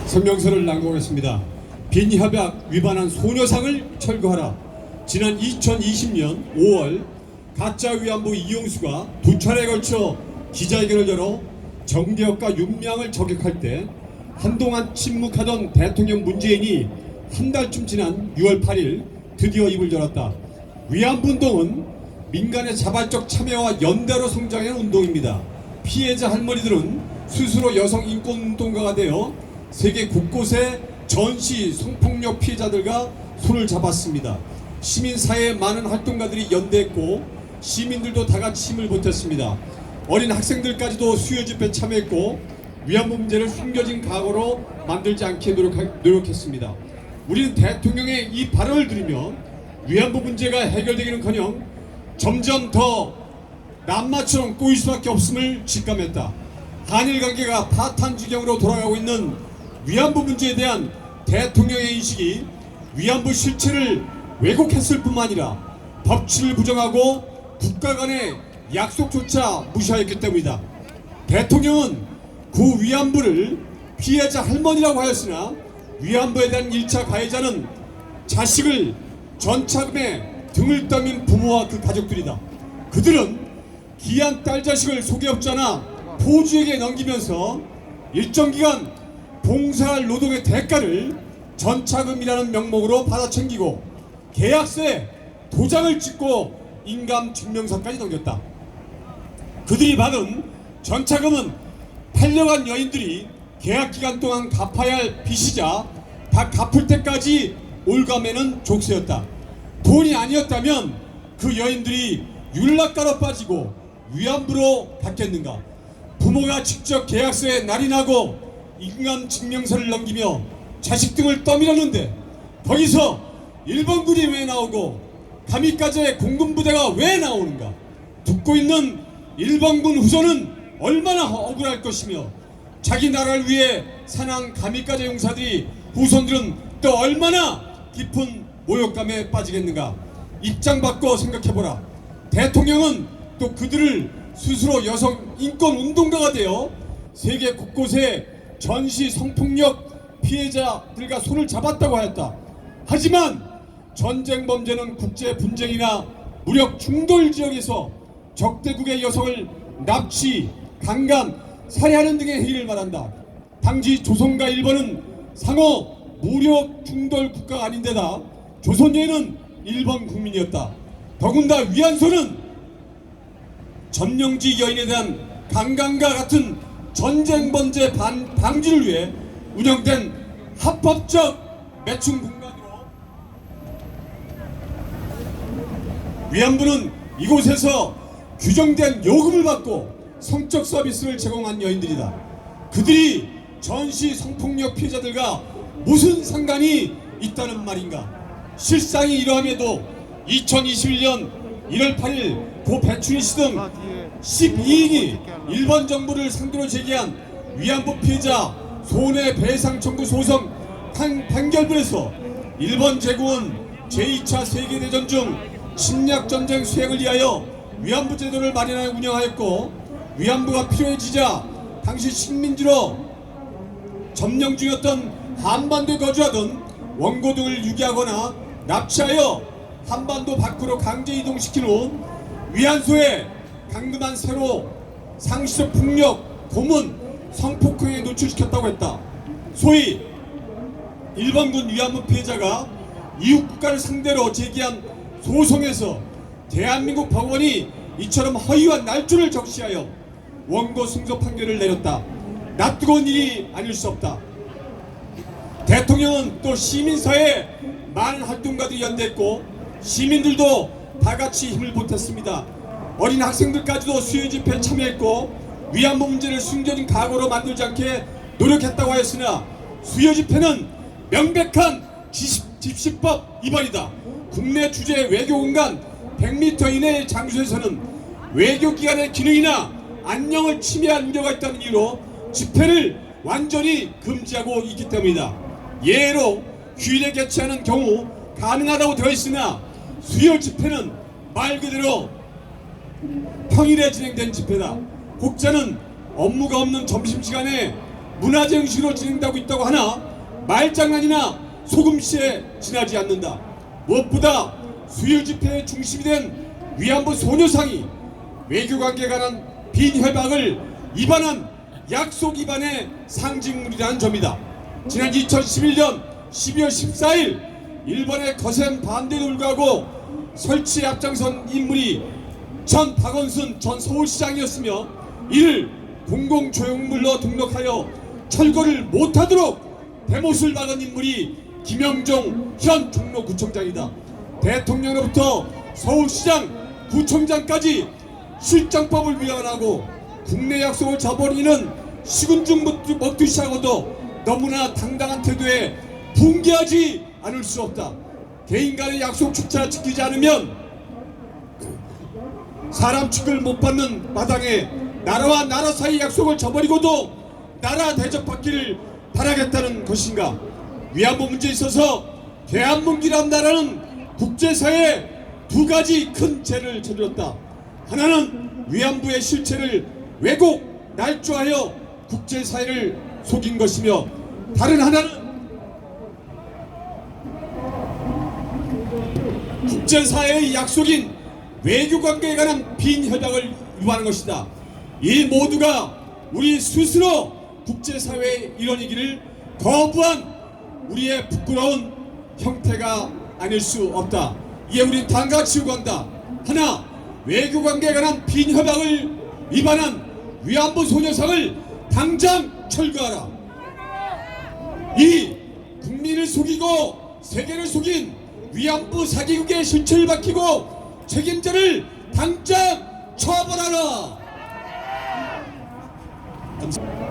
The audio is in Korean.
성명서를 낭독하겠습니다. 빈협약 위반한 소녀상을 철거하라. 지난 2020년 5월 가짜 위안부 이용수가 두 차례에 걸쳐 기자회견을 열어 정대협과 윤미향을 저격할 때 한동안 침묵하던 대통령 문재인이 한 달쯤 지난 6월 8일 드디어 입을 열었다. 위안부운동은 민간의 자발적 참여와 연대로 성장한 운동입니다. 피해자 할머니들은 스스로 여성 인권운동가가 되어 세계 곳곳에 전시 성폭력 피해자들과 손을 잡았습니다. 시민사회의 많은 활동가들이 연대했고 시민들도 다같이 힘을 보탰습니다. 어린 학생들까지도 수요집회에 참여했고 위안부 문제를 숨겨진 과거로 만들지 않게 노력했습니다. 우리는 대통령의 이 발언을 들으며 위안부 문제가 해결되기는커녕 점점 더 남마처럼 꼬일 수밖에 없음을 직감했다. 한일 관계가 파탄지경으로 돌아가고 있는 위안부 문제에 대한 대통령의 인식이 위안부 실체를 왜곡했을 뿐만 아니라 법치를 부정하고 국가 간의 약속조차 무시하였기 때문이다. 대통령은 구 위안부를 피해자 할머니라고 하였으나 위안부에 대한 1차 가해자는 자식을 전차금에 등을 떠민 부모와 그 가족들이다. 그들은 귀한 딸 자식을 속이 없지 않아 포주에게 넘기면서 일정 기간 봉사할 노동의 대가를 전차금이라는 명목으로 받아 챙기고 계약서에 도장을 찍고 인감증명서까지 넘겼다. 그들이 받은 전차금은 팔려간 여인들이 계약기간 동안 갚아야 할 빚이자 다 갚을 때까지 올가매는 족쇄였다. 돈이 아니었다면 그 여인들이 윤락가로 빠지고 위안부로 받겠는가. 부모가 직접 계약서에 날인하고 인감증명서를 넘기며 자식 등을 떠밀었는데 거기서 일본군이 왜 나오고 가미까지의 공군부대가 왜 나오는가. 듣고 있는 일본군 후손은 얼마나 억울할 것이며 자기 나라를 위해 사난 가미까지 용사들이 후손들은 또 얼마나 깊은 모욕감에 빠지겠는가. 입장 바꿔 생각해보라. 대통령은 또 그들을 스스로 여성 인권 운동가가 되어 세계 곳곳에 전시 성폭력 피해자들과 손을 잡았다고 하였다. 하지만 전쟁 범죄는 국제 분쟁이나 무력 충돌 지역에서 적대국의 여성을 납치, 강간, 살해하는 등의 행위를 말한다. 당시 조선과 일본은 상호 무력 충돌 국가가 아닌데다 조선 여인은 일본 국민이었다. 더군다나 위안소는 점령지 여인에 대한 강간과 같은 전쟁 범죄 방지를 위해 운영된 합법적 매춘 공간으로 위안부는 이곳에서 규정된 요금을 받고 성적 서비스를 제공한 여인들이다. 그들이 전시 성폭력 피해자들과 무슨 상관이 있다는 말인가. 실상이 이러함에도 2021년 1월 8일 고 배춘희 씨 등 12인이 일본 정부를 상대로 제기한 위안부 피해자 손해배상 청구 소송 판결문에서 일본 제국은 제2차 세계대전 중 침략전쟁 수행을 위하여 위안부 제도를 마련하여 운영하였고 위안부가 필요해지자 당시 식민지로 점령 중이었던 한반도에 거주하던 원고 등을 유기하거나 납치하여 한반도 밖으로 강제 이동시킨 후 위안소에 강금한 새로 상시적 폭력, 고문, 성폭행에 노출시켰다고 했다. 소위 일본군 위안부 피해자가 이웃 국가를 상대로 제기한 소송에서 대한민국 법원이 이처럼 허위와 날조를 적시하여 원고 승소 판결을 내렸다. 낯뜨거운 일이 아닐 수 없다. 대통령은 또 시민사회에 많은 활동가들이 연대했고 시민들도 다같이 힘을 보탰습니다. 어린 학생들까지도 수요집회에 참여했고 위안부 문제를 숨겨진 과거로 만들지 않게 노력했다고 하였으나 수요집회는 명백한 집시법 위반이다. 국내 주재 외교 공간 100m 이내의 장소에서는 외교기관의 기능이나 안녕을 침해할 우려가 있다는 이유로 집회를 완전히 금지하고 있기 때문이다. 예로 휴일에 개최하는 경우 가능하다고 되어 있으나 수요 집회는 말 그대로 평일에 진행된 집회다. 혹자는 업무가 없는 점심시간에 문화정신으로 진행되고 있다고 하나 말장난이나 속음시에 지나지 않는다. 무엇보다 수요 집회의 중심이 된 위안부 소녀상이 외교관계에 관한 빈혈박을 위반한 약속 위반의 상징물이라는 점이다. 지난 2011년 12월 14일 일본의 거센 반대에도 불구하고 설치에 앞장선 인물이 전 박원순 전 서울시장이었으며 이를 공공조형물로 등록하여 철거를 못하도록 대못을 박은 인물이 김영종 현 종로구청장이다. 대통령으로부터 서울시장, 구청장까지 실정법을 위반하고 국내 약속을 저버리는 식은죽 먹듯이하고도 너무나 당당한 태도에 분개하지 않을 수 없다. 개인 간의 약속 축차 지키지 않으면 사람 취급을 못 받는 마당에 나라와 나라 사이 약속을 저버리고도 나라 대접받기를 바라겠다는 것인가? 위안부 문제에 있어서 대한민국이란 나라는 국제사회에 두 가지 큰 죄를 저질렀다. 하나는 위안부의 실체를 왜곡, 날조하여 국제사회를 속인 것이며 다른 하나는 국제사회의 약속인 외교관계에 관한 빈협약을 위반한 것이다. 이 모두가 우리 스스로 국제사회의 일원이기를 거부한 우리의 부끄러운 형태가 아닐 수 없다. 이에 우린 단같이 요구한다. 하나, 외교관계에 관한 빈협약을 위반한 위안부 소녀상을 당장 철거하라. 2. 국민을 속이고 세계를 속인 위안부 사기극의 실체를 밝히고 책임자를 당장 처벌하라. 감사합니다.